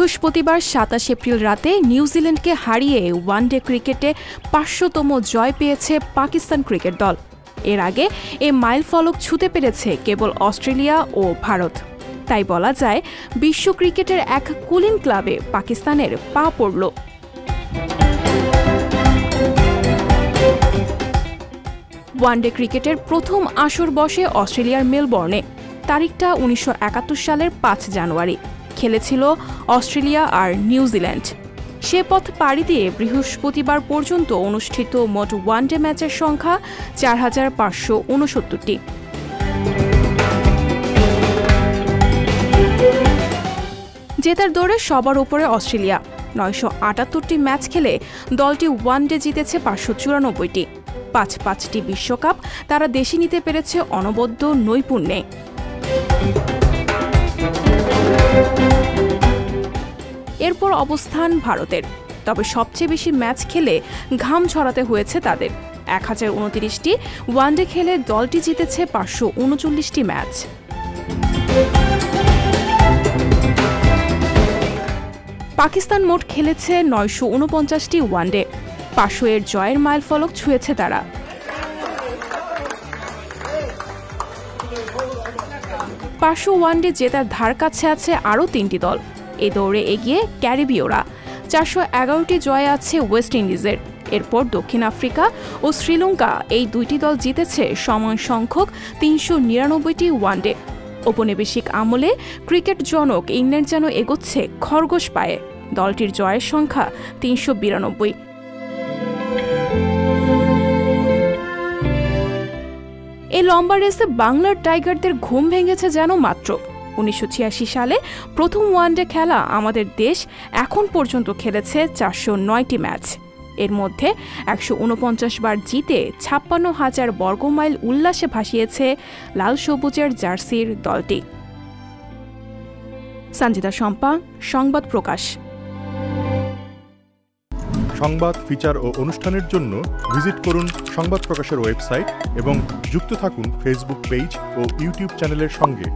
বৃহস্পতিবার ২৭ এপ্রিল রাতে নিউজিল্যান্ডকে হারিয়ে ওয়ানডে ক্রিকেটে ৫০০তম জয় পেয়েছে পাকিস্তান ক্রিকেট দল। এর আগে এ মাইলফলক ছুঁতে পেরেছে কেবল অস্ট্রেলিয়া ও ভারত। তাই বলা যায় বিশ্ব ক্রিকেটের এক কুলিন ক্লাবে পাকিস্তানের পা পড়ল। ওয়ানডে ক্রিকেটের প্রথম আসর বসে অস্ট্রেলিয়ার মেলবোর্নে। তারিখটা ১৯৭১ সালের ৫ জানুয়ারি। খেলেছিল অস্ট্রেলিয়া আর নিউজিল্যান্ড। সে পথ পাড়ি দিয়ে বৃহস্পতিবার পর্যন্ত অনুষ্ঠিত মোট ওয়ানডে ম্যাচের সংখ্যা ৪,৫৬৯টি। জেতার দৌড়ে সবার উপরে অস্ট্রেলিয়া। ৯৭৮টি ম্যাচ খেলে দলটি ওয়ানডে জিতেছে ৫৯৪টি। ৫টি বিশ্বকাপ তারা দেশে নিতে পেরেছে অনবদ্য নৈপুণ্যে। এরপর অবস্থান ভারতের। তবে সবচেয়ে বেশি ম্যাচ খেলে ঘাম ঝরাতে হয়েছে তাদের। ১,০২৯টি ওয়ানডে খেলে দলটি জিতেছে ৫৩৯টি ম্যাচ। পাকিস্তান মোট খেলেছে ৯৪৯টি ওয়ানডে। ৫০০ জয়ের মাইলফলক ছুঁয়েছে তারা। ওয়ানডে জেতার ধার কাছে আছে আরও ৩টি দল। এ দৌড়ে এগিয়ে ক্যারিবীয়রা। ৪১১টি জয়ে আছে ওয়েস্ট ইন্ডিজের। এরপর দক্ষিণ আফ্রিকা ও শ্রীলঙ্কা, এই দুইটি দল জিতেছে সমান সংখ্যক ৩৯৯টি ওয়ানডে। ঔপনিবেশিক আমলে ক্রিকেট জনক ইংল্যান্ড যেন এগোচ্ছে খরগোশ পায়ে। দলটির জয়ের সংখ্যা ৩৯২। এই লম্বা রেসে বাংলার টাইগারদের ঘুম ভেঙেছে যেন মাত্র। ১৯৮৬ সালে প্রথম ওয়ানডে খেলা আমাদের দেশ এখন পর্যন্ত খেলেছে ৪০৯টি ম্যাচ। এর মধ্যে ১৪৯ বার জিতে ৫৬,০০০ বর্গমাইল উল্লাসে ভাসিয়েছে লাল সবুজের জার্সির দলটি। সঞ্জিতা শম্পা, সংবাদ প্রকাশ। সংবাদ, ফিচার ও অনুষ্ঠানের জন্য ভিজিট করুন সংবাদ প্রকাশের ওয়েবসাইট এবং যুক্ত থাকুন ফেসবুক পেজ ও ইউটিউব চ্যানেলের সঙ্গে।